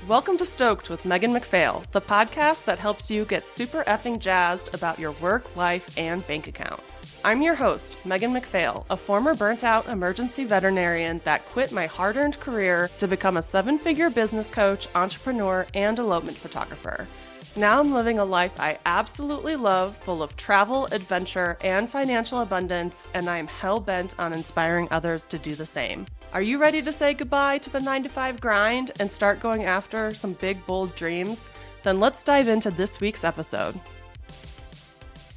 Welcome to Stoked with Megan McPhail, the podcast that helps you get super effing jazzed about your work, life, and bank account. I'm your host, Megan McPhail, a former burnt-out emergency veterinarian that quit my hard-earned career to become a seven-figure business coach, entrepreneur, and elopement photographer. Now I'm living a life I absolutely love, full of travel, adventure, and financial abundance, and I am hell-bent on inspiring others to do the same. Are you ready to say goodbye to the 9-to-5 grind and start going after some big, bold dreams? Then let's dive into this week's episode.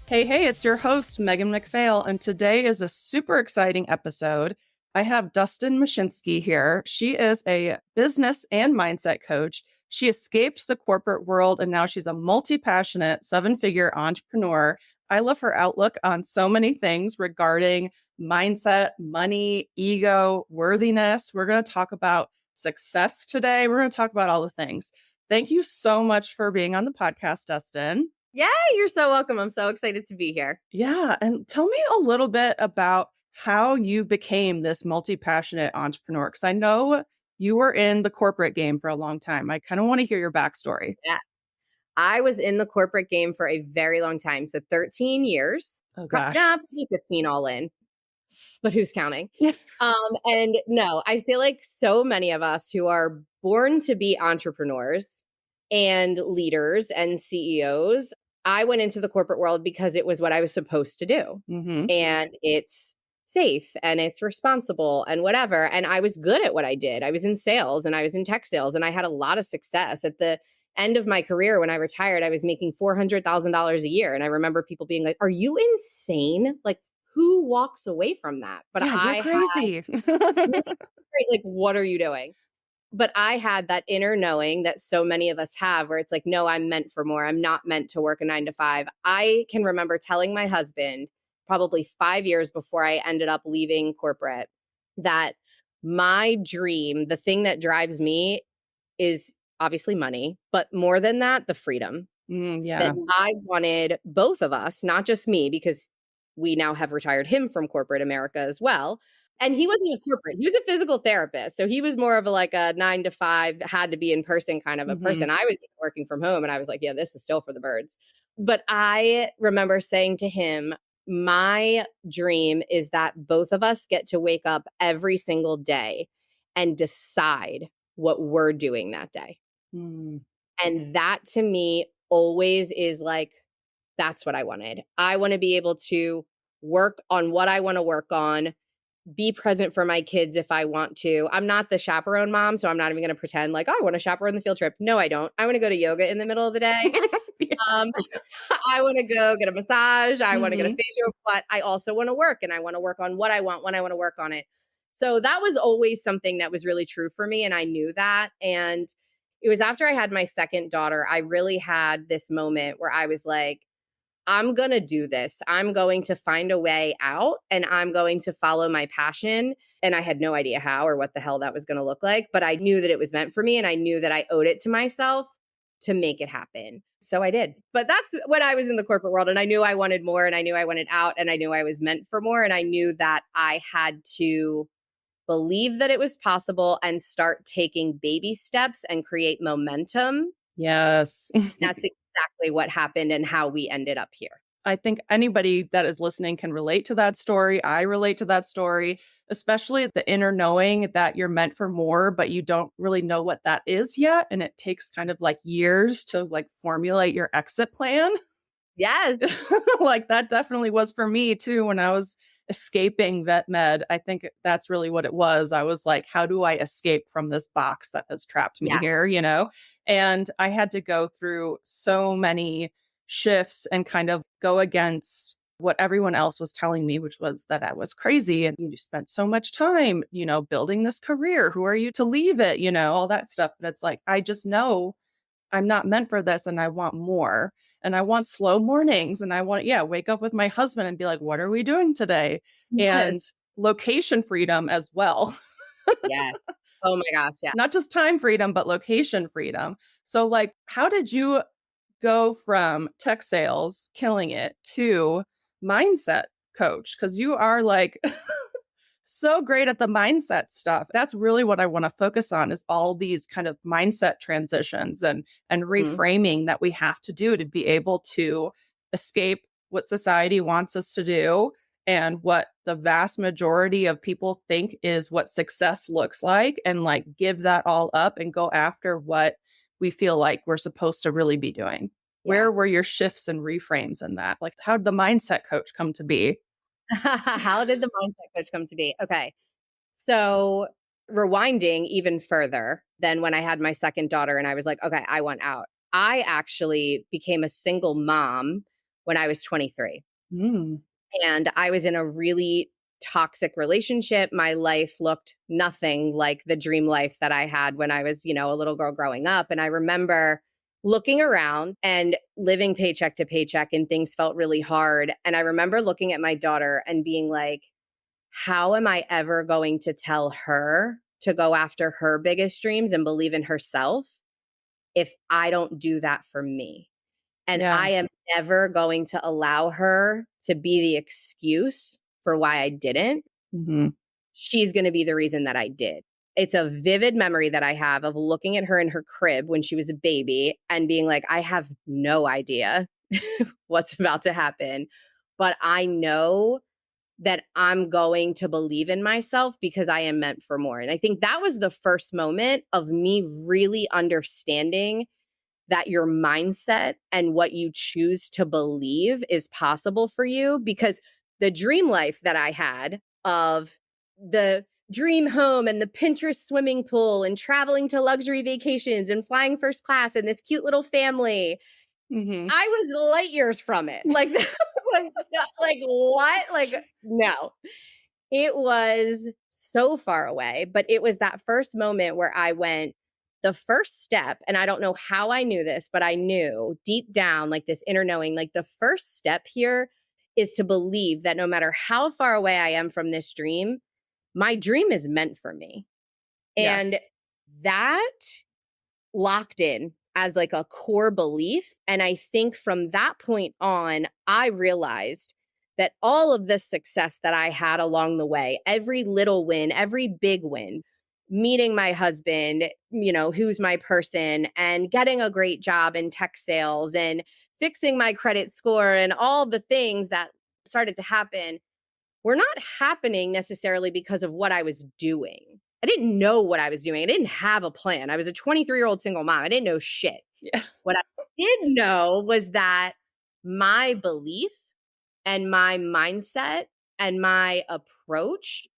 Hey, it's your host, Megan McPhail, and today is a super exciting episode. I have Dustin Mushinski here. She is a business and mindset coach. She escaped the corporate world, and now she's a multi-passionate, seven-figure entrepreneur. I love her outlook on so many things regarding mindset, money, ego, worthiness. We're going to talk about success today. We're going to talk about all the things. Thank you so much for being on the podcast, Dustin. Yeah, you're so welcome. I'm so excited to be here. Yeah. And tell me a little bit about how you became this multi-passionate entrepreneur, because I know you were in the corporate game for a long time. I kind of want to hear your backstory. Yeah. I was in the corporate game for a very long time. So 13 years. Oh, gosh. Probably 15 all in. But who's counting? And no, I feel like so many of us who are born to be entrepreneurs and leaders and CEOs, I went into the corporate world because it was what I was supposed to do. Mm-hmm. And it's safe and it's responsible and whatever. And I was good at what I did. I was in sales and I was in tech sales and I had a lot of success. At the end of my career, when I retired, I was making $400,000 a year. And I remember people being like, "Are you insane? Like, who walks away from that?" But you're crazy. Like, what are you doing? But I had that inner knowing that so many of us have, where it's like, no, I'm meant for more. I'm not meant to work a 9-to-5. I can remember telling my husband probably 5 years before I ended up leaving corporate that my dream, the thing that drives me, is obviously money, but more than that, the freedom. That I wanted both of us, not just me, because we now have retired him from corporate America as well. And he wasn't a corporate, he was a physical therapist. So he was more of a 9-to-5, had to be in person kind of a person. I was working from home and I was like, yeah, this is still for the birds. But I remember saying to him, my dream is that both of us get to wake up every single day and decide what we're doing that day. And that to me always is like, that's what I wanted. I want to be able to work on what I want to work on, be present for my kids if I want to. I'm not the chaperone mom, so I'm not even going to pretend like, oh, I want to chaperone the field trip. No, I don't. I want to go to yoga in the middle of the day. I want to go get a massage. I want to get a facial, but I also want to work and I want to work on what I want when I want to work on it. So that was always something that was really true for me. And I knew that. And it was after I had my second daughter, I really had this moment where I was like, I'm going to do this. I'm going to find a way out and I'm going to follow my passion. And I had no idea how or what the hell that was going to look like, but I knew that it was meant for me and I knew that I owed it to myself to make it happen. So I did. But that's when I was in the corporate world and I knew I wanted more and I knew I wanted out and I knew I was meant for more. And I knew that I had to believe that it was possible and start taking baby steps and create momentum. Yes. That's exactly what happened and how we ended up here. I think anybody that is listening can relate to that story. I relate to that story, especially the inner knowing that you're meant for more, but you don't really know what that is yet. And it takes kind of years to formulate your exit plan. Yes. That definitely was for me too. When I was escaping vet med, I think that's really what it was. I was like, how do I escape from this box that has trapped me here, And I had to go through so many shifts and kind of go against what everyone else was telling me, which was that I was crazy. And you spent so much time, building this career. Who are you to leave it? All that stuff. But it's like, I just know I'm not meant for this and I want more. And I want slow mornings and I want, wake up with my husband and be like, what are we doing today? Yes. And location freedom as well. Yes. Oh my gosh. Yeah. Not just time freedom, but location freedom. So how did you go from tech sales, killing it, to mindset coach? Because you are so great at the mindset stuff. That's really what I want to focus on is all these kind of mindset transitions and reframing that we have to do to be able to escape what society wants us to do and what the vast majority of people think is what success looks like, and like give that all up and go after what we feel like we're supposed to really be doing. Yeah. Where were your shifts and reframes in that? Like, how did the mindset coach come to be? How did the mindset coach come to be? Okay. So rewinding even further than when I had my second daughter and I was like, okay, I want out. I actually became a single mom when I was 23. Mm. And I was in a really toxic relationship. My life looked nothing like the dream life that I had when I was, a little girl growing up. And I remember looking around and living paycheck to paycheck, and things felt really hard. And I remember looking at my daughter and being like, how am I ever going to tell her to go after her biggest dreams and believe in herself if I don't do that for me? And Yeah. I am never going to allow her to be the excuse for why I didn't. Mm-hmm. She's going to be the reason that I did. It's a vivid memory that I have of looking at her in her crib when she was a baby and being like, I have no idea what's about to happen, but I know that I'm going to believe in myself because I am meant for more. And I think that was the first moment of me really understanding that your mindset and what you choose to believe is possible for you. Because the dream life that I had of the dream home and the Pinterest swimming pool and traveling to luxury vacations and flying first class and this cute little family, Mm-hmm. I was light years from it. Like, that was not, like, what? Like, no. It was so far away, but it was that first moment where I went, the first step, and I don't know how I knew this, but I knew deep down, like this inner knowing, like the first step here is to believe that no matter how far away I am from this dream, my dream is meant for me. And Yes. that locked in as like a core belief. And I think from that point on, I realized that all of the success that I had along the way, every little win, every big win, meeting my husband, who's my person, and getting a great job in tech sales and fixing my credit score and all the things that started to happen were not happening necessarily because of what I was doing. I didn't know what I was doing. I didn't have a plan. I was a 23-year-old single mom. I didn't know shit. Yeah. What I did know was that my belief and my mindset and my approach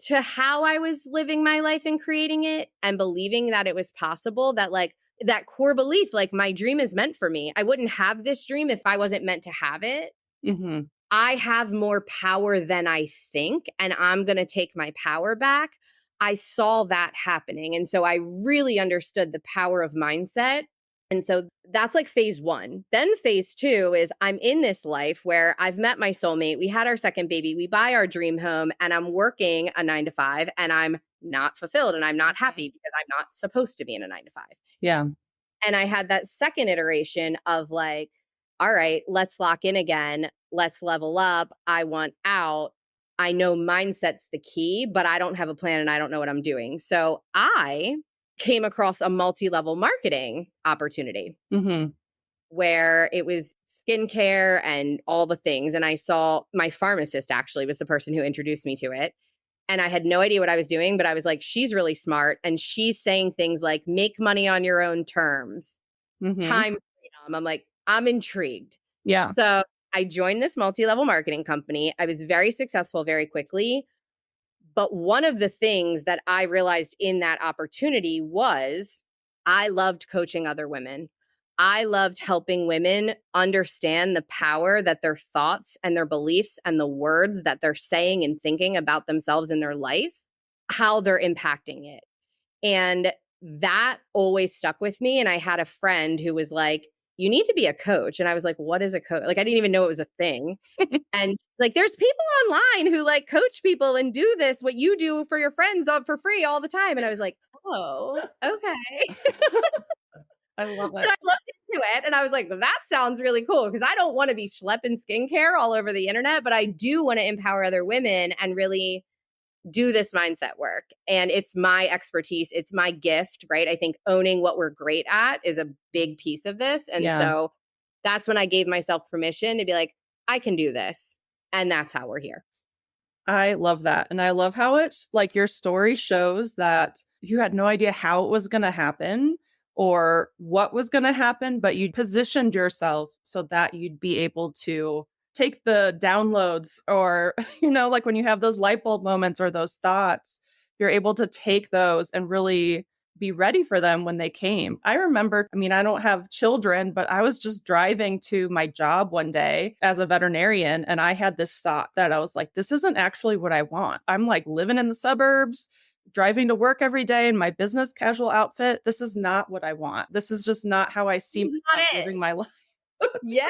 to how I was living my life and creating it and believing that it was possible, that like that core belief, like my dream is meant for me. I wouldn't have this dream if I wasn't meant to have it. Mm-hmm. I have more power than I think, and I'm going to take my power back. I saw that happening. And so I really understood the power of mindset. And so that's like phase one. Then phase two is I'm in this life where I've met my soulmate. We had our second baby. We buy our dream home, and I'm working a 9 to 5, and I'm not fulfilled and I'm not happy because I'm not supposed to be in a 9 to 5. Yeah. And I had that second iteration of like, all right, let's lock in again. Let's level up. I want out. I know mindset's the key, but I don't have a plan and I don't know what I'm doing. So I came across a multi-level marketing opportunity Mm-hmm. where it was skincare and all the things. And I saw my pharmacist actually was the person who introduced me to it. And I had no idea what I was doing, but I was like, she's really smart. And she's saying things like, make money on your own terms, Mm-hmm. time freedom. I'm like, I'm intrigued. Yeah. So I joined this multi-level marketing company. I was very successful very quickly. But one of the things that I realized in that opportunity was I loved coaching other women. I loved helping women understand the power that their thoughts and their beliefs and the words that they're saying and thinking about themselves in their life, how they're impacting it. And that always stuck with me. And I had a friend who was like, you need to be a coach. And I was like, what is a coach? Like, I didn't even know it was a thing. And like, there's people online who like coach people and do this, what you do for your friends for free all the time. And I was like, oh, okay. I love And it. I looked into it and I was like, that sounds really cool because I don't want to be schlepping skincare all over the internet, but I do want to empower other women and really do this mindset work. And it's my expertise. It's my gift, right? I think owning what we're great at is a big piece of this. And Yeah. so that's when I gave myself permission to be like, I can do this. And that's how we're here. I love that. And I love how it's like your story shows that you had no idea how it was going to happen or what was going to happen, but you positioned yourself so that you'd be able to take the downloads or, like when you have those light bulb moments or those thoughts, you're able to take those and really be ready for them when they came. I remember, I don't have children, but I was just driving to my job one day as a veterinarian. And I had this thought that I was like, this isn't actually what I want. I'm like living in the suburbs, driving to work every day in my business casual outfit. This is not what I want. This is just not how I see myself living my life. Yeah.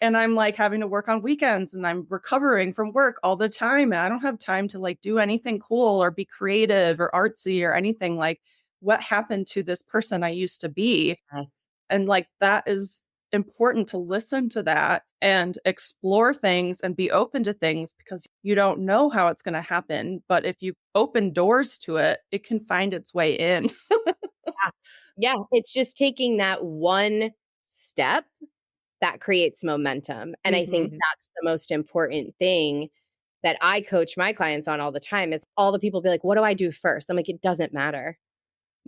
And I'm like having to work on weekends and I'm recovering from work all the time. And I don't have time to like do anything cool or be creative or artsy or anything. Like, what happened to this person I used to be? Yes. And like that is important to listen to that and explore things and be open to things because you don't know how it's going to happen. But if you open doors to it, it can find its way in. Yeah. It's just taking that one step that creates momentum. And I think that's the most important thing that I coach my clients on all the time is all the people be like, what do I do first? I'm like, it doesn't matter.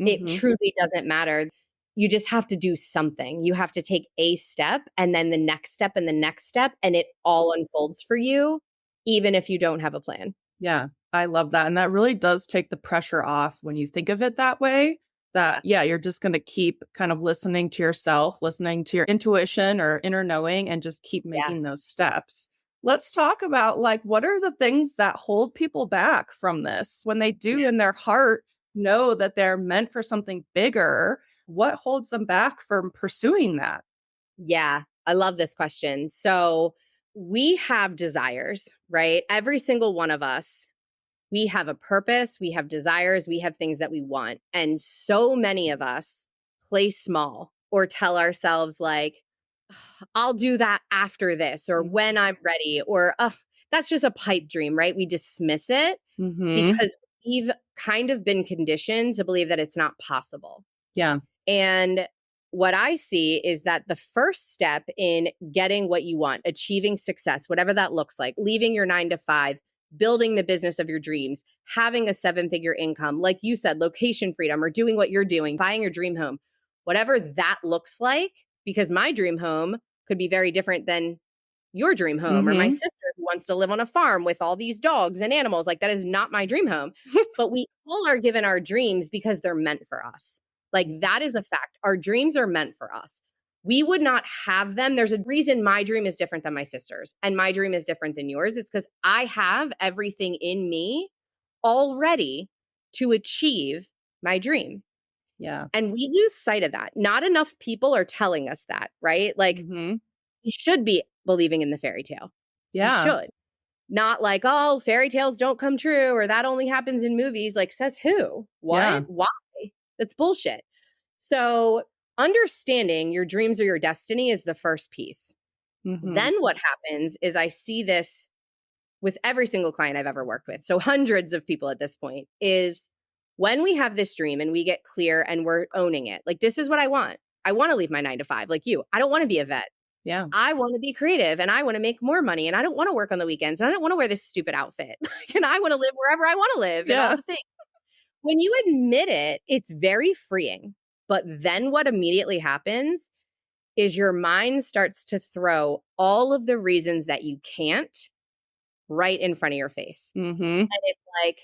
It truly doesn't matter. You just have to do something. You have to take a step and then the next step and the next step, and it all unfolds for you, even if you don't have a plan. Yeah, I love that. And that really does take the pressure off when you think of it that way. That, yeah, you're just going to keep kind of listening to yourself, listening to your intuition or inner knowing, and just keep making those steps. Let's talk about like, what are the things that hold people back from this when they do in their heart know that they're meant for something bigger? What holds them back from pursuing that? Yeah, I love this question. So we have desires, right? Every single one of us, we have a purpose, we have desires, we have things that we want. And so many of us play small or tell ourselves like, I'll do that after this or when I'm ready or that's just a pipe dream, right? We dismiss it because we've kind of been conditioned to believe that it's not possible. Yeah. And what I see is that the first step in getting what you want, achieving success, whatever that looks like, leaving your 9 to 5, building the business of your dreams, having a 7-figure income, like you said, location freedom or doing what you're doing, buying your dream home, whatever that looks like, because my dream home could be very different than your dream home or my sister who wants to live on a farm with all these dogs and animals. Like that is not my dream home. But we all are given our dreams because they're meant for us. Like that is a fact. Our dreams are meant for us. We would not have them. There's a reason my dream is different than my sister's and my dream is different than yours. It's because I have everything in me already to achieve my dream. Yeah. And we lose sight of that. Not enough people are telling us that, right? Like we should be believing in the fairy tale. Yeah. We should. Not like, oh, fairy tales don't come true or that only happens in movies. Like says who? What? Yeah. Why? That's bullshit. So understanding your dreams or your destiny is the first piece. Then what happens is I see this with every single client I've ever worked with. So hundreds of people at this point is when we have this dream and we get clear and we're owning it. Like, this is what I want. I want to leave my 9 to 5 like you. I don't want to be a vet. Yeah. I want to be creative and I want to make more money and I don't want to work on the weekends and I don't want to wear this stupid outfit. And I want to live wherever I want to live and all the things. When you admit it, it's very freeing. But then what immediately happens is your mind starts to throw all of the reasons that you can't right in front of your face. And it's like,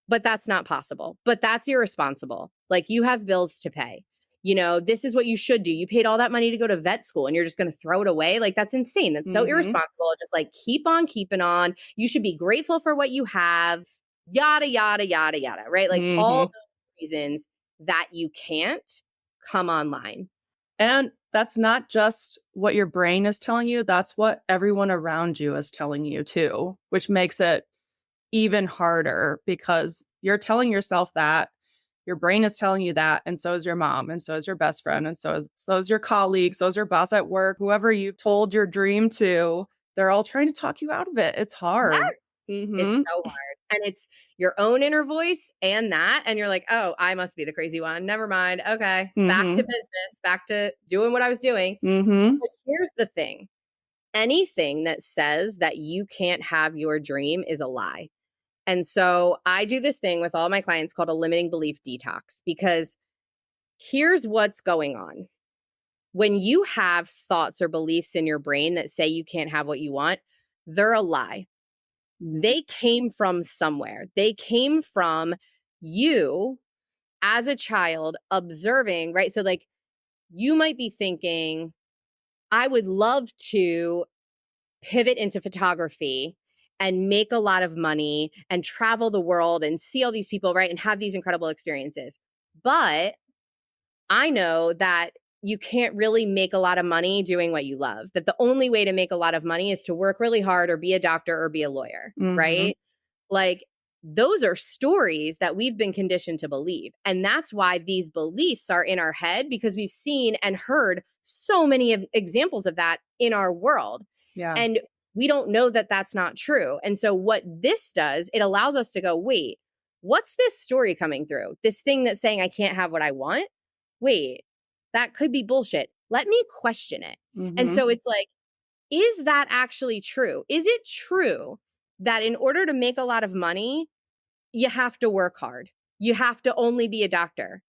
but that's not possible. But that's irresponsible. Like you have bills to pay. You know, this is what you should do. You paid all that money to go to vet school and you're just going to throw it away. Like that's insane. That's so irresponsible. Just like keep on keeping on. You should be grateful for what you have. Yada, yada, yada, yada. Right? Like all those reasons that you can't come online. And that's not just what your brain is telling you. That's what everyone around you is telling you too, which makes it even harder because you're telling yourself that. Your brain is telling you that, and so is your mom, and so is your best friend, and so is your colleague, so is your boss at work, whoever you told your dream to. They're all trying to talk you out of it. It's hard. It's Mm-hmm. so hard. And it's your own inner voice and that. And you're like, oh, I must be the crazy one. Never mind. Okay. Back to Mm-hmm. business, back to doing what I was doing. Mm-hmm. But here's the thing, anything that says that you can't have your dream is a lie. And so I do this thing with all my clients called a limiting belief detox, because here's what's going on. When you have thoughts or beliefs in your brain that say you can't have what you want, they're a lie. They came from somewhere. They came from you as a child observing, right? So, like, you might be thinking, I would love to pivot into photography and make a lot of money and travel the world and see all these people, right? And have these incredible experiences. But I know that you can't really make a lot of money doing what you love, that the only way to make a lot of money is to work really hard or be a doctor or be a lawyer, Mm-hmm. right? Like, those are stories that we've been conditioned to believe. And that's why these beliefs are in our head, because we've seen and heard so many examples of that in our world. Yeah. And we don't know that that's not true. And so what this does, it allows us to go, wait, what's this story coming through? This thing that's saying I can't have what I want? Wait, that could be bullshit. Let me question it. And Mm-hmm. so it's like, is that actually true? Is it true that in order to make a lot of money, you have to work hard? You have to only be a doctor?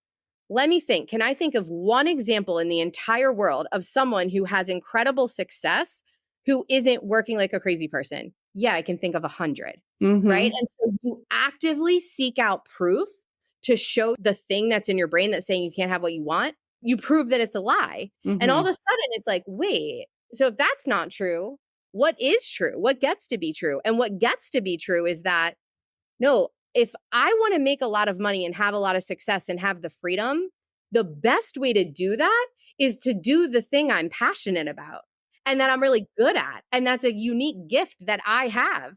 Let me think. Can I think of one example in the entire world of someone who has incredible success who isn't working like a crazy person? Yeah, I can think of 100, right? Mm-hmm. And so you actively seek out proof to show the thing that's in your brain that's saying you can't have what you want. You prove that it's a lie. And all Mm-hmm. of a sudden it's like, wait, so if that's not true, what is true? What gets to be true? And what gets to be true is that, no, if I want to make a lot of money and have a lot of success and have the freedom, the best way to do that is to do the thing I'm passionate about and that I'm really good at. And that's a unique gift that I have,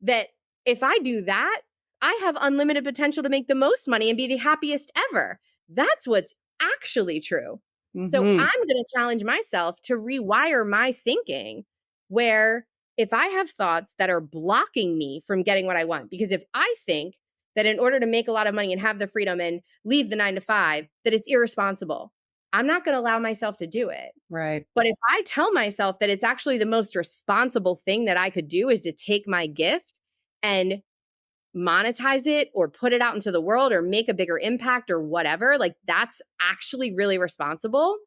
that if I do that, I have unlimited potential to make the most money and be the happiest ever. That's what's actually true. So Mm-hmm. I'm going to challenge myself to rewire my thinking, where if I have thoughts that are blocking me from getting what I want, because if I think that in order to make a lot of money and have the freedom and leave the 9 to 5, that it's irresponsible, I'm not going to allow myself to do it. Right. But if I tell myself that it's actually the most responsible thing that I could do is to take my gift and monetize it or put it out into the world or make a bigger impact or whatever, like, that's actually really responsible,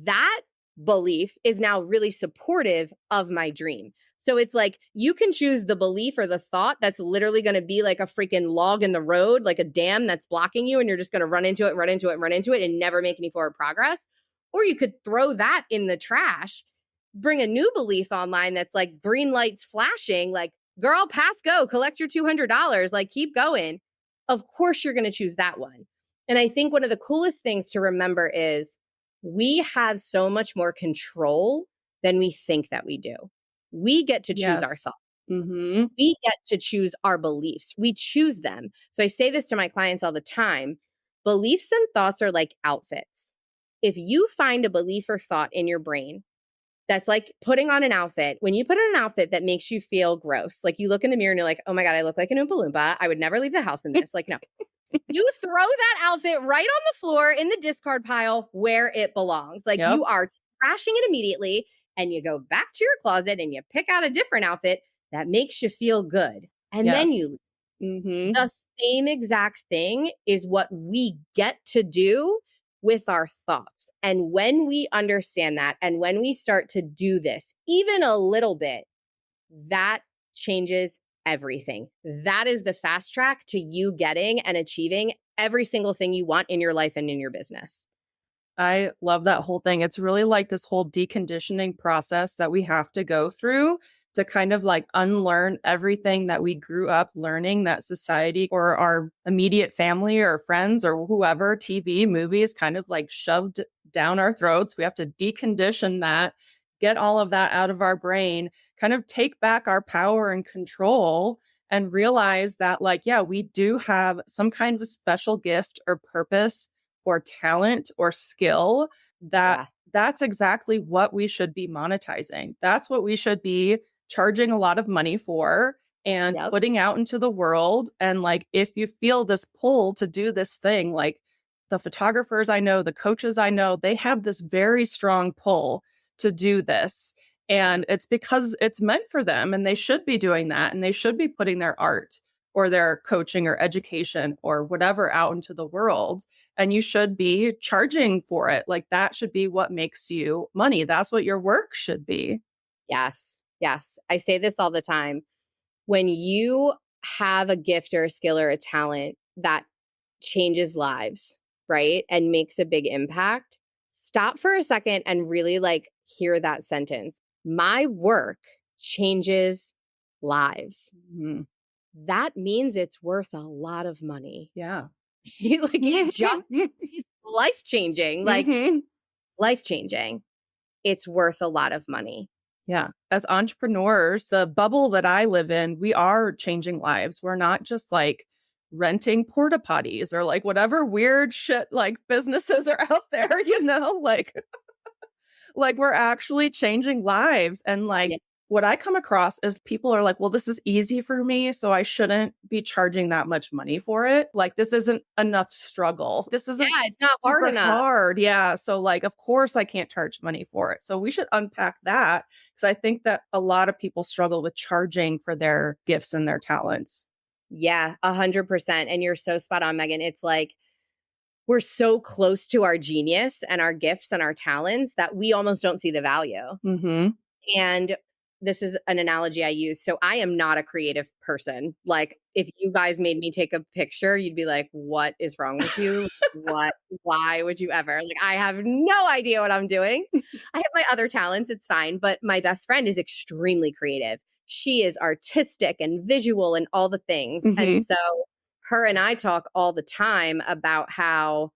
that belief is now really supportive of my dream. So it's like, you can choose the belief or the thought that's literally going to be like a freaking log in the road, like a dam that's blocking you, and you're just going to run into it, run into it, run into it, and never make any forward progress. Or you could throw that in the trash, bring a new belief online that's like green lights flashing, like, girl, pass go, collect your $200, like, keep going. Of course, you're going to choose that one. And I think one of the coolest things to remember is we have so much more control than we think that we do. We get to choose our Yes. thoughts. Mm-hmm. We get to choose our beliefs. We choose them. So I say this to my clients all the time. Beliefs and thoughts are like outfits. If you find a belief or thought in your brain that's like putting on an outfit, when you put on an outfit that makes you feel gross, like you look in the mirror and you're like, oh my God, I look like an Oompa Loompa. I would never leave the house in this. Like, no, you throw that outfit right on the floor in the discard pile where it belongs. Like, Yep. you are trashing it immediately, and you go back to your closet and you pick out a different outfit that makes you feel good. And then Yes. you, Mm-hmm. the same exact thing is what we get to do with our thoughts. And when we understand that, and when we start to do this even a little bit, that changes everything. That is the fast track to you getting and achieving every single thing you want in your life and in your business. I love that whole thing. It's really like this whole deconditioning process that we have to go through to kind of like unlearn everything that we grew up learning, that society or our immediate family or friends or whoever, TV, movies, kind of like shoved down our throats. We have to decondition that, get all of that out of our brain, kind of take back our power and control, and realize that, like, yeah, we do have some kind of special gift or purpose or talent or skill that Yeah. that's exactly what we should be monetizing. That's what we should be charging a lot of money for. and Yep. putting out into the world. And like, if you feel this pull to do this thing, like the photographers I know, the coaches I know, they have this very strong pull to do this. And it's because it's meant for them and they should be doing that. And they should be putting their art or their coaching or education or whatever out into the world. And you should be charging for it. Like that should be what makes you money. That's what your work should be. Yes. Yes. I say this all the time. When you have a gift or a skill or a talent that changes lives, right? And makes a big impact, stop for a second and really like hear that sentence. My work changes lives. Mhm. That means it's worth a lot of money. Yeah. Like it's life changing, like Mhm. life changing. It's worth a lot of money. Yeah. As entrepreneurs, the bubble that I live in, we are changing lives. We're not just like renting porta potties or like whatever weird shit like businesses are out there, like we're actually changing lives. And like Yeah. what I come across is people are like, well, this is easy for me, so I shouldn't be charging that much money for it. Like this isn't enough struggle. This isn't It's not hard super enough. hard. Yeah. So like, of course I can't charge money for it. So we should unpack that because I think that a lot of people struggle with charging for their gifts and their talents. Yeah, 100%. And you're so spot on, Megan. It's like we're so close to our genius and our gifts and our talents that we almost don't see the value. Mm-hmm. And this is an analogy I use. So I am not a creative person. Like if you guys made me take a picture, you'd be like, what is wrong with you? Why would you ever? Like I have no idea what I'm doing. I have my other talents. It's fine. But my best friend is extremely creative. She is artistic and visual and all the things. Mm-hmm. And so her and I talk all the time about how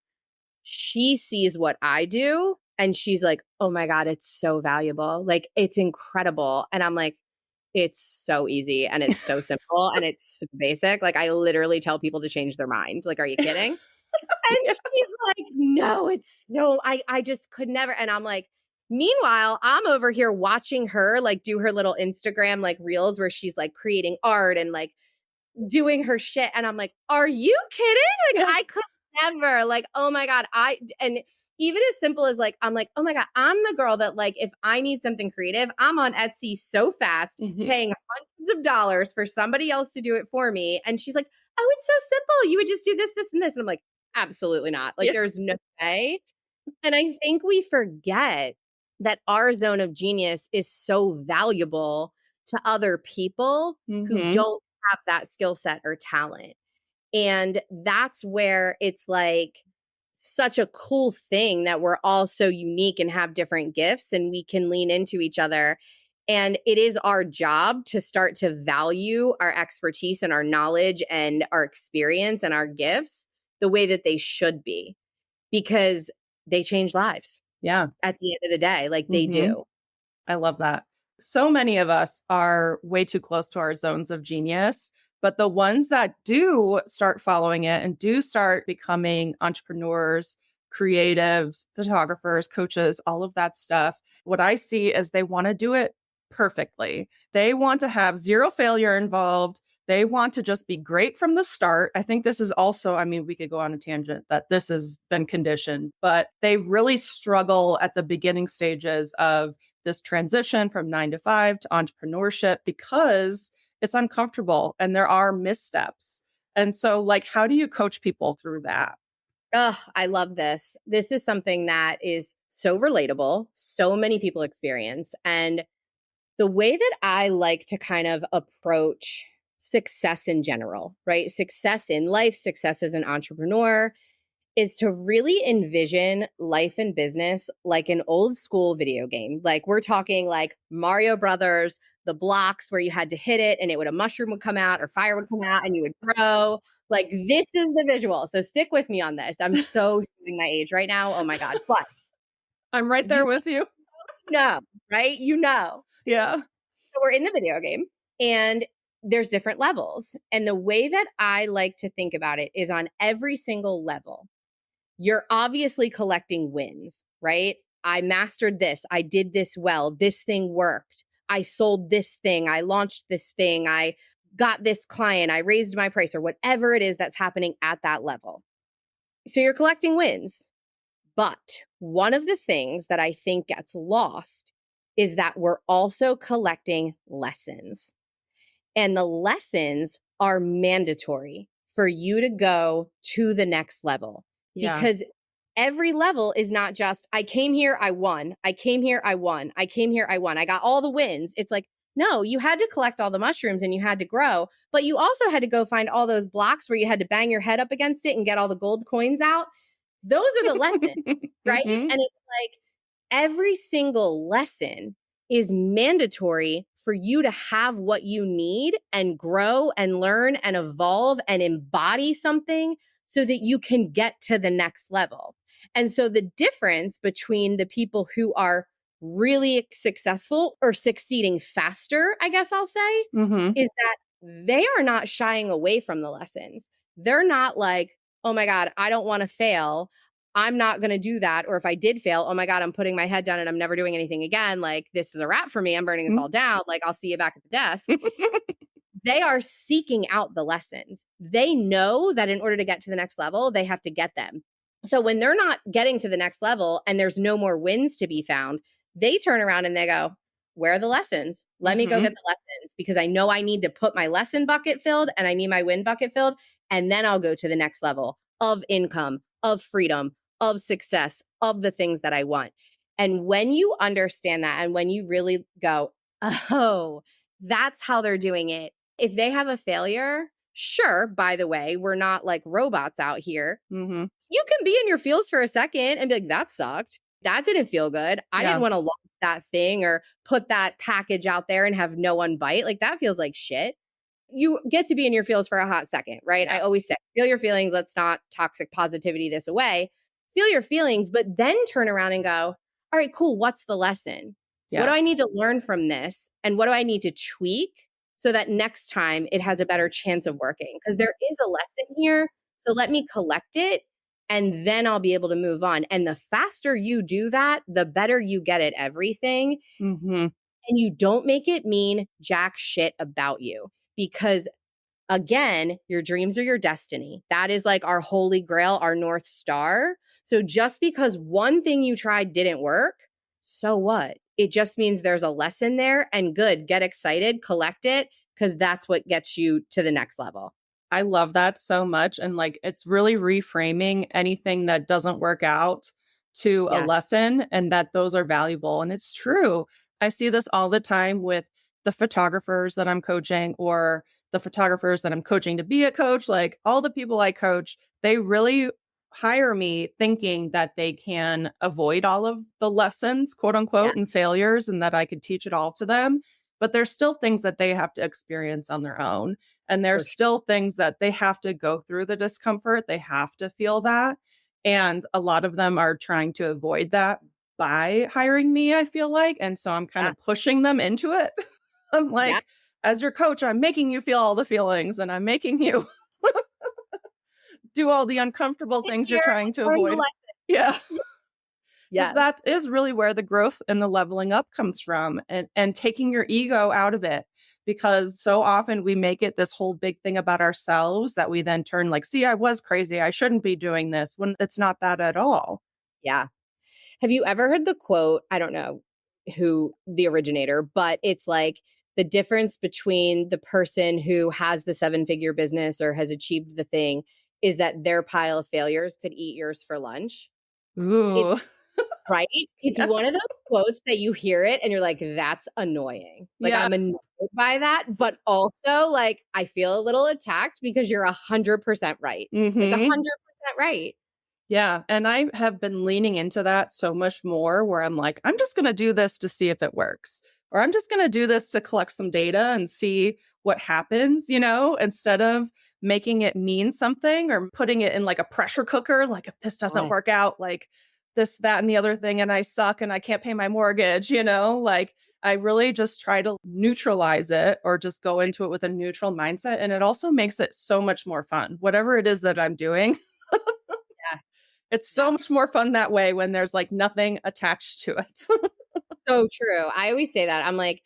she sees what I do and she's like, oh my God, it's so valuable. Like it's incredible. And I'm like, it's so easy and it's so simple and it's so basic. Like I literally tell people to change their mind. Like, are you kidding? And Yeah. she's like, no, it's so, I just could never. And I'm like, meanwhile, I'm over here watching her like do her little Instagram like reels where she's like creating art and like doing her shit. And I'm like, are you kidding? Like, Yeah. I could never. Like, oh my God. And even as simple as like, I'm like, oh my God, I'm the girl that like, if I need something creative, I'm on Etsy so fast, Mhm. paying hundreds of dollars for somebody else to do it for me. And she's like, oh, it's so simple. You would just do this, this, and this. And I'm like, absolutely not. Like, Yeah. there's no way. And I think we forget that our zone of genius is so valuable to other people who Mhm. don't have that skill set or talent. And that's where it's like such a cool thing that we're all so unique and have different gifts and we can lean into each other. And it is our job to start to value our expertise and our knowledge and our experience and our gifts the way that they should be because they change lives Yeah. at the end of the day. Like they Mhm. do. I love that. So many of us are way too close to our zones of genius, but the ones that do start following it and do start becoming entrepreneurs, creatives, photographers, coaches, all of that stuff, what I see is they want to do it perfectly. They want to have zero failure involved. They want to just be great from the start. I think this is also, I mean, we could go on a tangent that this has been conditioned, but they really struggle at the beginning stages of this transition from 9 to 5 to entrepreneurship because it's uncomfortable and there are missteps. And so, like, how do you coach people through that? Oh, I love this. This is something that is so relatable. So many people experience. And the way that I like to kind of approach success in general, right? Success in life, success as an entrepreneur is to really envision life and business like an old school video game. Like we're talking like Mario Brothers, the blocks where you had to hit it and a mushroom would come out or fire would come out and you would throw. Like this is the visual. So stick with me on this. I'm so showing my age right now. Oh my God. But I'm right there you with you. know, right? You know. Yeah. So we're in the video game and there's different levels. And the way that I like to think about it is on every single level, you're obviously collecting wins, right? I mastered this. I did this well. This thing worked. I sold this thing. I launched this thing. I got this client, I raised my price, or whatever it is that's happening at that level. So you're collecting wins. But one of the things that I think gets lost is that we're also collecting lessons. And the lessons are mandatory for you to go to the next level. Yeah. Because every level is not just, I came here, I won. I came here, I won. I came here, I won. I got all the wins. It's like, no, you had to collect all the mushrooms and you had to grow, but you also had to go find all those blocks where you had to bang your head up against it and get all the gold coins out. Those are the lessons, right? Mhm. And it's like every single lesson is mandatory for you to have what you need and grow and learn and evolve and embody something so that you can get to the next level. And so the difference between the people who are really successful or succeeding faster, I guess I'll say, Mhm. is that they are not shying away from the lessons. They're not like, oh my God, I don't want to fail. I'm not going to do that. Or if I did fail, oh my God, I'm putting my head down and I'm never doing anything again. Like, this is a wrap for me. I'm burning this all down. Like, I'll see you back at the desk. They are seeking out the lessons. They know that in order to get to the next level, they have to get them. So when they're not getting to the next level and there's no more wins to be found, they turn around and they go, where are the lessons? Let me go get the lessons because I know I need to put my lesson bucket filled and I need my win bucket filled. And then I'll go to the next level of income, of freedom, of success, of the things that I want. And when you understand that and when you really go, oh, that's how they're doing it. If they have a failure, sure, by the way, we're not like robots out here. Mhm. You can be in your feels for a second and be like, that sucked. That didn't feel good. I Yeah. didn't want to launch that thing or put that package out there and have no one bite. Like that feels like shit. You get to be in your feels for a hot second, right? Yeah. I always say, feel your feelings. Let's not toxic positivity this away. Feel your feelings, but then turn around and go, all right, cool. What's the lesson? What do I need to learn from this? And what do I need to tweak so that next time it has a better chance of working? Because there is a lesson here. So let me collect it and then I'll be able to move on. And the faster you do that, the better you get at everything. Mhm. And you don't make it mean jack shit about you because again, your dreams are your destiny. That is like our holy grail, our North Star. So just because one thing you tried didn't work, so what? It just means there's a lesson there and good, get excited, collect it, because that's what gets you to the next level. I love that so much. And like, it's really reframing anything that doesn't work out to a Yeah. lesson and that those are valuable. And it's true. I see this all the time with the photographers that I'm coaching or the photographers that I'm coaching to be a coach. Like all the people I coach, they really hire me thinking that they can avoid all of the lessons, quote Yeah. unquote, and failures, and that I could teach it all to them. But there's still things that they have to experience on their own. And For there's sure. still things that they have to go through the discomfort. They have to feel that. And a lot of them are trying to avoid that by hiring me, I feel like. And so I'm kind Yeah. of pushing them into it. I'm Yeah. like, as your coach, I'm making you feel all the feelings and I'm making you do all the uncomfortable Sit things you're here trying to and learn the avoid. lesson. Yeah. Because Yes. that is really where the growth and the leveling up comes from and taking your ego out of it. Because so often we make it this whole big thing about ourselves that we then turn like, see, I was crazy. I shouldn't be doing this when it's not that at all. Yeah. Have you ever heard the quote? I don't know who the originator, but it's like the difference between the person who has the seven-figure business or has achieved the thing is that their pile of failures could eat yours for lunch. Ooh. It's right. It's Yeah. one of those quotes that you hear it and you're like, that's annoying. Like Yeah. I'm annoyed by that, but also like I feel a little attacked because you're 100% right. Like Hmm. 100% right. Yeah. And I have been leaning into that so much more where I'm like, I'm just going to do this to see if it works. Or I'm just going to do this to collect some data and see what happens, instead of making it mean something or putting it in like a pressure cooker. Like, if this doesn't Yes. work out, like this, that, and the other thing, and I suck and I can't pay my mortgage, like I really just try to neutralize it or just go into it with a neutral mindset. And it also makes it so much more fun, whatever it is that I'm doing. Yeah. It's so much more fun that way when there's like nothing attached to it. So true. I always say that. I'm like,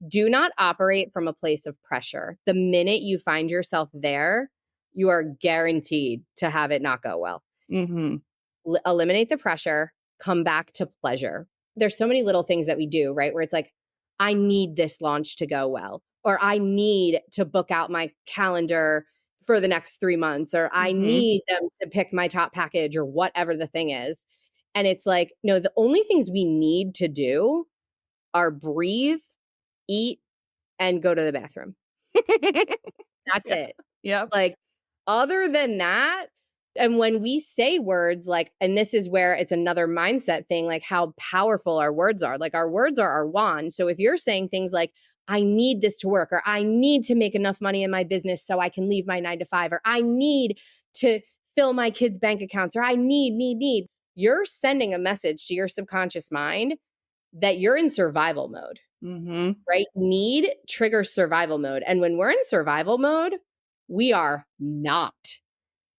Do not operate from a place of pressure. The minute you find yourself there, you are guaranteed to have it not go well. Mm-hmm. Eliminate the pressure, come back to pleasure. There's so many little things that we do, right? Where it's like, I need this launch to go well, or I need to book out my calendar for the next 3 months, or I need them to pick my top package, or whatever the thing is. And it's like, no, the only things we need to do are breathe, eat, and go to the bathroom. That's it. Yeah. Like, other than that, and when we say words like, and this is where it's another mindset thing, like how powerful our words are. Like, our words are our wand. So if you're saying things like, I need this to work, or I need to make enough money in my business so I can leave my 9 to 5, or I need to fill my kids' bank accounts, or I need, you're sending a message to your subconscious mind that you're in survival mode, right? Need triggers survival mode. And when we're in survival mode, we are not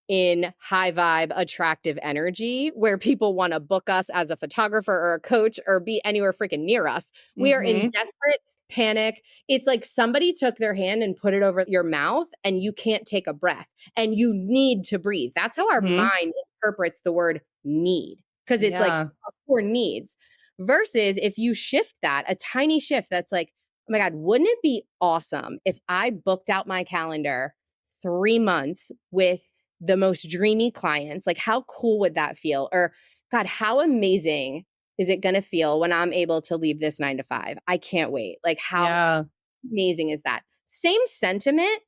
in high vibe, attractive energy where people want to book us as a photographer or a coach or be anywhere freaking near us. We are in desperate panic. It's like somebody took their hand and put it over your mouth and you can't take a breath and you need to breathe. That's how our mind interprets the word need, because it's like for needs. Versus if you shift that, a tiny shift that's like, oh my God, wouldn't it be awesome if I booked out my calendar 3 months with the most dreamy clients? Like, how cool would that feel? Or God, how amazing is it going to feel when I'm able to leave this 9 to 5? I can't wait. Like, how amazing is that? Same sentiment,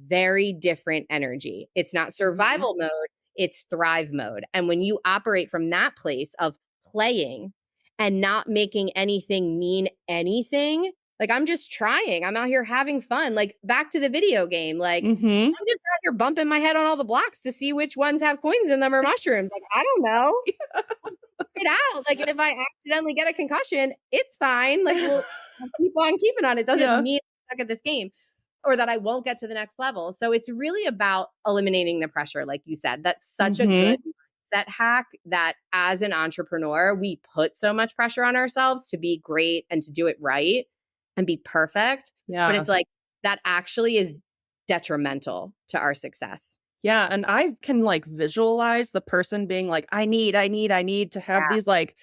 very different energy. It's not survival mode, it's thrive mode. And when you operate from that place of playing and not making anything mean anything, like, I'm just trying. I'm out here having fun. Like, back to the video game. Like, I'm just out here bumping my head on all the blocks to see which ones have coins in them or mushrooms. Like, I don't know. Get out. Like, and if I accidentally get a concussion, it's fine. Like, I'll keep on keeping on. It doesn't mean I'm stuck at this game or that I won't get to the next level. So it's really about eliminating the pressure, like you said. That's such a good mindset hack that as an entrepreneur, we put so much pressure on ourselves to be great and to do it right and be perfect. But it's like, that actually is detrimental to our success. Yeah. And I can like visualize the person being like, I need to have these like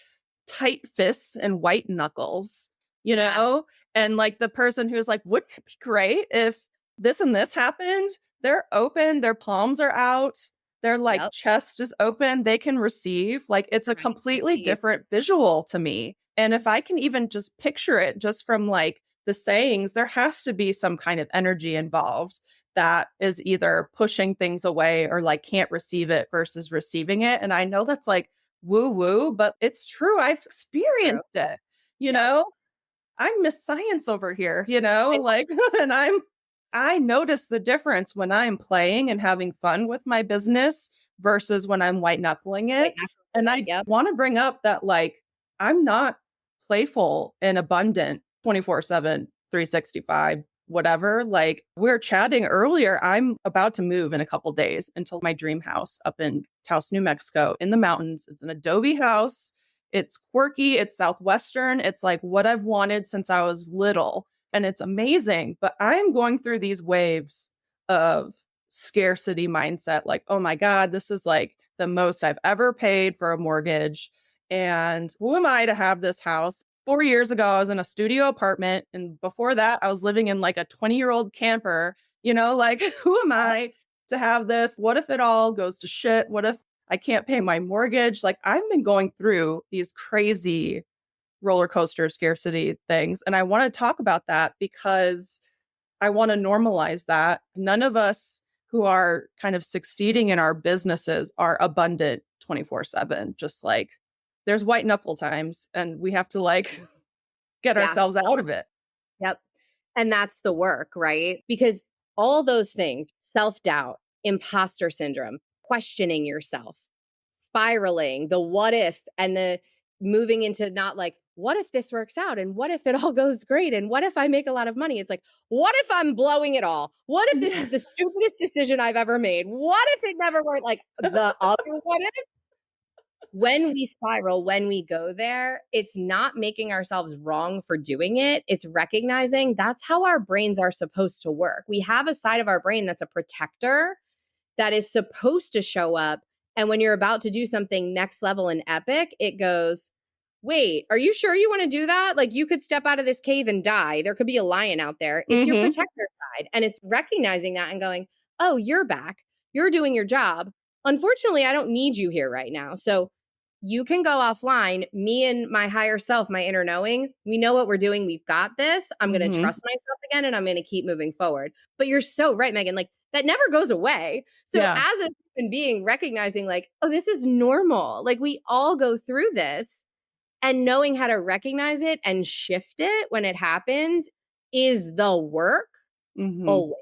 tight fists and white knuckles, you know? And like the person who's like, wouldn't it be great if this and this happened? They're open, their palms are out, their like chest is open, they can receive. Like, it's a completely different visual to me. And if I can even just picture it just from like the sayings, there has to be some kind of energy involved that is either pushing things away or like can't receive it versus receiving it. And I know that's like woo woo, but it's true. I've experienced it, you know? I'm Miss Science over here, you know, like, and I notice the difference when I'm playing and having fun with my business versus when I'm white knuckling it. And I want to bring up that, like, I'm not playful and abundant 24/7, 365, whatever. Like, we were chatting earlier, I'm about to move in a couple days into my dream house up in Taos, New Mexico in the mountains. It's an adobe house. It's quirky. It's Southwestern. It's like what I've wanted since I was little. And it's amazing. But I'm going through these waves of scarcity mindset. Like, oh my God, this is like the most I've ever paid for a mortgage. And who am I to have this house? 4 years ago, I was in a studio apartment. And before that, I was living in like a 20-year-old camper. You know, like, who am I to have this? What if it all goes to shit? What if I can't pay my mortgage? Like, I've been going through these crazy roller coaster scarcity things. And I want to talk about that because I want to normalize that. None of us who are kind of succeeding in our businesses are abundant 24/7. Just like, there's white knuckle times and we have to like get ourselves out of it. Yep. And that's the work, right? Because all those things, self-doubt, imposter syndrome, questioning yourself, spiraling, the what if, and the moving into not like, what if this works out? And what if it all goes great? And what if I make a lot of money? It's like, what if I'm blowing it all? What if this is the stupidest decision I've ever made? What if it never worked? Like, the other what if? when we spiral, when we go there, it's not making ourselves wrong for doing it. It's recognizing that's how our brains are supposed to work. We have a side of our brain that's a protector that is supposed to show up. And when you're about to do something next level and epic, it goes, wait, are you sure you want to do that? Like, you could step out of this cave and die. There could be a lion out there. It's your protector side. And it's recognizing that and going, oh, you're back. You're doing your job. Unfortunately, I don't need you here right now. So you can go offline. Me and my higher self, my inner knowing, we know what we're doing. We've got this. I'm going to trust myself again, and I'm going to keep moving forward. But you're so right, Megan. Like, that never goes away. So as a human being, recognizing like, oh, this is normal. Like, we all go through this, and knowing how to recognize it and shift it when it happens is the work always.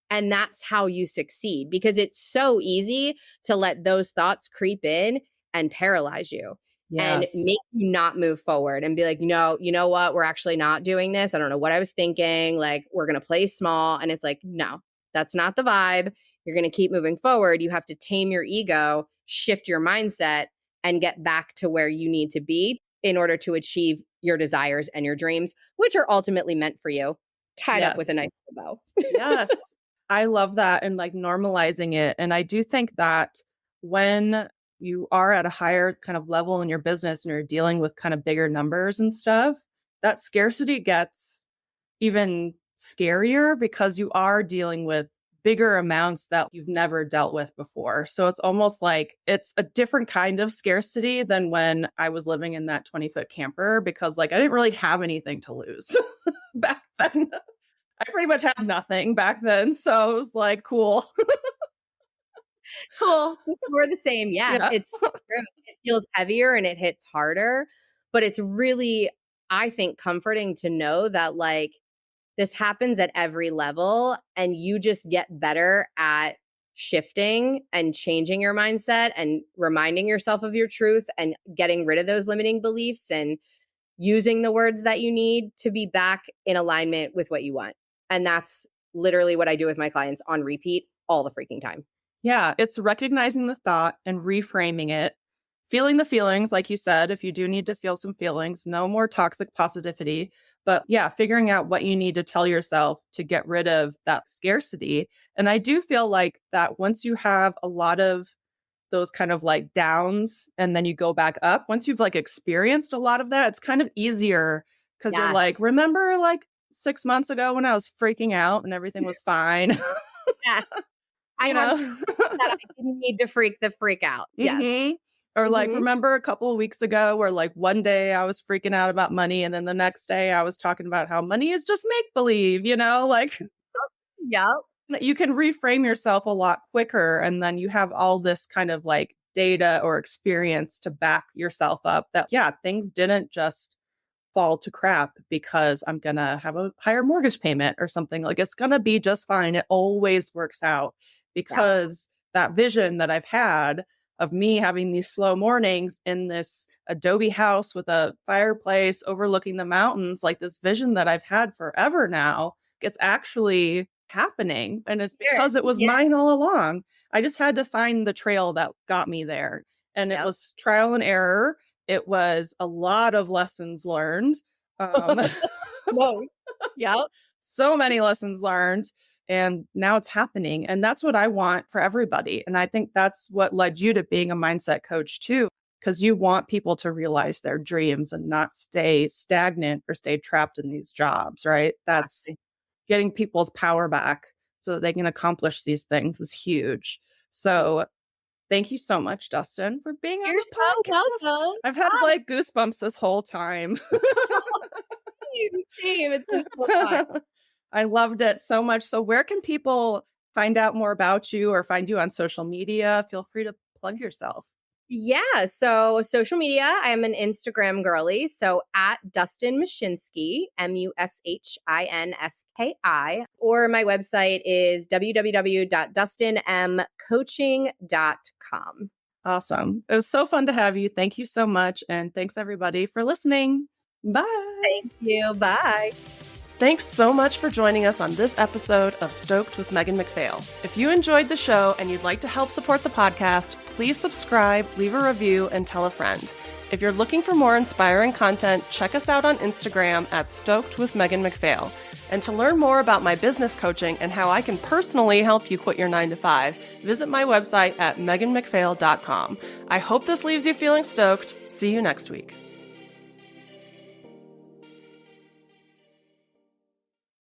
And that's how you succeed, because it's so easy to let those thoughts creep in and paralyze you and make you not move forward and be like, no, you know what? We're actually not doing this. I don't know what I was thinking. Like, we're going to play small. And it's like, no, that's not the vibe. You're going to keep moving forward. You have to tame your ego, shift your mindset, and get back to where you need to be in order to achieve your desires and your dreams, which are ultimately meant for you, tied up with a nice bow. Yes. I love that, and like normalizing it. And I do think that when you are at a higher kind of level in your business and you're dealing with kind of bigger numbers and stuff, that scarcity gets even scarier because you are dealing with bigger amounts that you've never dealt with before. So it's almost like it's a different kind of scarcity than when I was living in that 20-foot camper, because like I didn't really have anything to lose back then. I pretty much had nothing back then. So it was like, cool. Cool. We're the same. Yeah. It's true. It feels heavier and it hits harder, but it's really, I think, comforting to know that like this happens at every level, and you just get better at shifting and changing your mindset and reminding yourself of your truth and getting rid of those limiting beliefs and using the words that you need to be back in alignment with what you want. And that's literally what I do with my clients on repeat all the freaking time. Yeah, it's recognizing the thought and reframing it, feeling the feelings, like you said, if you do need to feel some feelings, no more toxic positivity. But yeah, figuring out what you need to tell yourself to get rid of that scarcity. And I do feel like that once you have a lot of those kind of like downs and then you go back up, once you've like experienced a lot of that, it's kind of easier because you're like, remember like 6 months ago when I was freaking out and everything was fine? Yeah. I have that I didn't need to freak out. Yes. Or like, remember a couple of weeks ago where like one day I was freaking out about money and then the next day I was talking about how money is just make believe, like you can reframe yourself a lot quicker. And then you have all this kind of like data or experience to back yourself up that, things didn't just fall to crap because I'm going to have a higher mortgage payment or something. Like, it's going to be just fine. It always works out because that vision that I've had of me having these slow mornings in this adobe house with a fireplace overlooking the mountains, like this vision that I've had forever now, it's actually happening. And it's because it was mine all along. I just had to find the trail that got me there. And it was trial and error. It was a lot of lessons learned. So many lessons learned. And now it's happening. And that's what I want for everybody. And I think that's what led you to being a mindset coach too, because you want people to realize their dreams and not stay stagnant or stay trapped in these jobs, right? That's getting people's power back so that they can accomplish these things is huge. So thank you so much, Dustin, for being on the podcast. So welcome. I've had like goosebumps this whole time. It's been so fun. I loved it so much. So where can people find out more about you or find you on social media? Feel free to plug yourself. Yeah. So social media, I am an Instagram girly. So at Dustin Mushinski, Mushinski, or my website is www.dustinmcoaching.com. Awesome. It was so fun to have you. Thank you so much. And thanks everybody for listening. Bye. Thank you. Bye. Thanks so much for joining us on this episode of Stoked with Megan McPhail. If you enjoyed the show and you'd like to help support the podcast, please subscribe, leave a review, and tell a friend. If you're looking for more inspiring content, check us out on Instagram at Stoked with Megan McPhail. And to learn more about my business coaching and how I can personally help you quit your 9-to-5, visit my website at meganmcphail.com. I hope this leaves you feeling stoked. See you next week.